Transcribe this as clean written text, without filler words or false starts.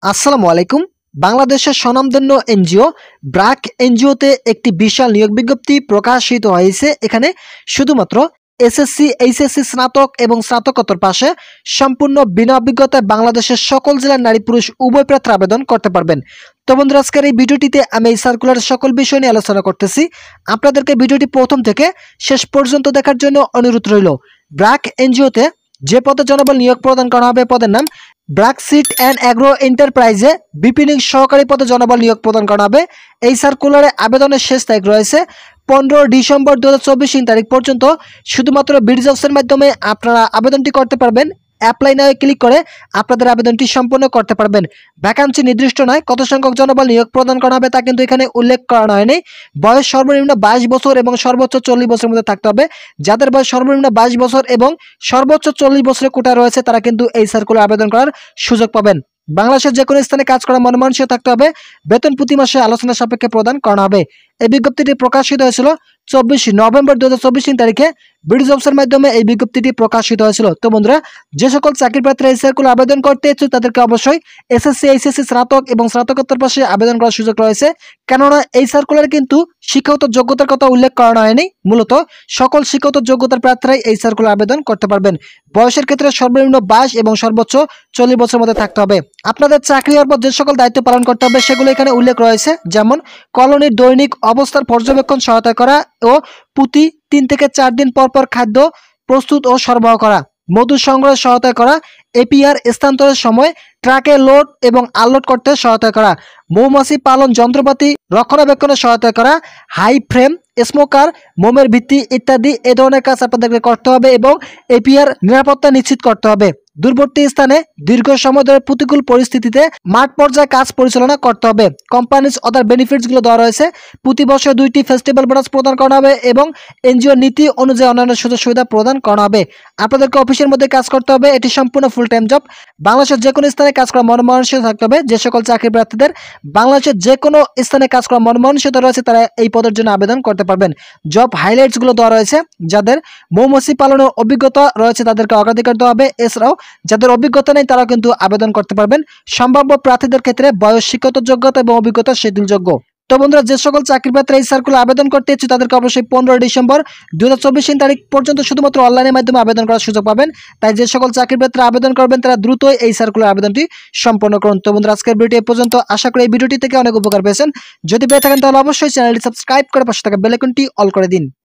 আসসালামু আলাইকুম। বাংলাদেশের স্বনামধন্য এনজিও ব্র্যাক এনজিওতে একটি বিশাল নিয়োগ বিজ্ঞপ্তি প্রকাশিত হয়েছে। এখানে শুধুমাত্র এসএসসি, এইচএসসি, স্নাতক এবং স্নাতকোত্তর পাশে সম্পূর্ণ বিনা অভিজ্ঞতায় বাংলাদেশের সকল জেলার নারী পুরুষ উভয় প্রার্থী আবেদন করতে পারবেন। তো বন্ধুরা, আজকের এই ভিডিওটিতে আমি এই সার্কুলারের সকল বিষয় নিয়ে আলোচনা করতেছি। আপনাদেরকে ভিডিওটি প্রথম থেকে শেষ পর্যন্ত দেখার জন্য অনুরোধ রইল। ব্র্যাক এনজিওতে যে পদে জনবল নিয়োগ প্রদান করা হবে পদের নাম ব্র্যাক সিড অ্যান্ড অ্যাগ্রো এন্টারপ্রাইজে বিপিনিং সহকারী পদে জনবল নিয়োগ প্রদান করা হবে। এই সার্কুলারে আবেদনের শেষ তারিখ রয়েছে 15 ডিসেম্বর 2024 তারিখ পর্যন্ত। শুধুমাত্র বিডি জবসের মাধ্যমে আপনারা আবেদনটি করতে পারবেন। অ্যাপ্লাই নাও ক্লিক করে আপনাদের আবেদনটি সম্পন্ন করতে পারবেন। ভ্যাকান্সি নির্দিষ্ট নয়, কত সংখ্যক জনবল নিয়োগ প্রদান করা হবে তা কিন্তু এখানে উল্লেখ করা হয়নি। বয়স সর্বনিম্ন 22 বছর এবং সর্বোচ্চ 40 বছরের মধ্যে থাকতে হবে। যাদের বয়স সর্বনিম্ন 22 বছর এবং সর্বোচ্চ 40 বছরের কোটা রয়েছে তারা কিন্তু এই সার্কুলার আবেদন করার সুযোগ পাবেন। বাংলাদেশের যে কোনো স্থানে কাজ করা মনমানসিক থাকতে হবে। বেতন প্রতি মাসে আলোচনা সাপেক্ষে প্রদান করা হবে। এই বিজ্ঞপ্তিটি প্রকাশিত হয়েছিল 24 নভেম্বর 2024 তারিখে বিডি জবসের মাধ্যমে এই বিজ্ঞপ্তিটি প্রকাশিত হয়েছিল। তো বন্ধুরা, যে সকল চাকরি প্রার্থীরা এই সার্কুলার আবেদন করতে ইচ্ছুক তাদেরকে অবশ্যই এসএসসি, এইচএসসি, স্নাতক এবং স্নাতকোত্তর পাশে আবেদন করার সুযোগ রয়েছে। কেননা এই সার্কুলারে কিন্তু শিক্ষাগত যোগ্যতার কথা উল্লেখ করা হয়নি। মূলত সকল শিক্ষাগত যোগ্যতার প্রার্থীরাই এই সার্কুলার আবেদন করতে পারবেন। বয়সের ক্ষেত্রে সর্বনিম্ন 22 এবং সর্বোচ্চ 40 বছরের মধ্যে থাকতে হবে। আপনাদের চাকরি হওয়ার পর যে সকল দায়িত্ব পালন করতে হবে সেগুলো এখানে উল্লেখ রয়েছে, যেমন কলোনির দৈনিক অবস্থার পর্যবেক্ষণ সহায়তা করা ও প্রতি 3 থেকে 4 দিন পর পর খাদ্য প্রস্তুত ও সরবরাহ করা, মধু সংগ্রহে সহায়তা করা, এপিআর স্থানান্তরের সময় ট্রাকে লোড এবং আনলোড করতে সহায়তা করা, মৌমাছি পালন যন্ত্রপাতি রক্ষণাবেক্ষণে সহায়তা করা, হাই ফ্রেম, স্মোকার, মোমের ভিত্তি ইত্যাদি এ ধরনের কাজ আপনাদেরকে করতে হবে এবং এপিআর নিরাপত্তা নিশ্চিত করতে হবে। দূরবর্তী স্থানে দীর্ঘ সময় ধরে প্রতিকূল পরিস্থিতিতে মাঠ পর্যায়ে কাজ পরিচালনা করতে হবে। কোম্পানিজ অদার বেনিফিটসগুলো দেওয়া রয়েছে। প্রতি বছর 2টি ফেস্টিভ্যাল বোনাস প্রদান করা হবে এবং এনজিও নীতি অনুযায়ী অন্যান্য সুযোগ সুবিধা প্রদান করা হবে। আপনাদেরকে অফিসের মধ্যে কাজ করতে হবে। এটি সম্পূর্ণ ফুল টাইম জব। বাংলাদেশের যে কোনো স্থানে কাজ করা মনমানসিক থাকতে হবে। যে সকল চাকরি প্রার্থীদের বাংলাদেশের যে কোনো স্থানে কাজ করা মনমানসিকতা রয়েছে তারা এই পদের জন্য আবেদন করতে পারবেন। জব হাইলাইটসগুলো দেওয়া রয়েছে। যাদের মৌমাছি পালনের অভিজ্ঞতা রয়েছে তাদেরকে অগ্রাধিকার দেওয়া হবে। এছাড়াও যাদের অভিজ্ঞতা নেই তারাও কিন্তু আবেদন করতে পারবেন। সম্ভাব্য প্রার্থীদের ক্ষেত্রে বয়স, শিক্ষাগত যোগ্যতা এবং অভিজ্ঞতা শিথিলযোগ্য। তো বন্ধুরা, যে সকল চাকরি প্রার্থীরা এই সার্কুলার আবেদন করতে ইচ্ছে তাদেরকে অবশ্যই 15 ডিসেম্বর 2024 তারিখ পর্যন্ত শুধুমাত্র অনলাইনের মাধ্যমে আবেদন করার সুযোগ পাবেন। তাই যে সকল চাকরি প্রার্থীরা আবেদন করবেন তারা দ্রুতই এই সার্কুলার আবেদনটি সম্পন্ন করুন। তো বন্ধুরা, আজকের ভিডিও এ পর্যন্ত। আশা করি এই ভিডিওটি থেকে অনেক উপকার পেয়েছেন। যদি পেয়ে থাকেন তাহলে অবশ্যই চ্যানেলটি সাবস্ক্রাইব করে পাশে থাকা বেল আইকনটি অল করে দিন।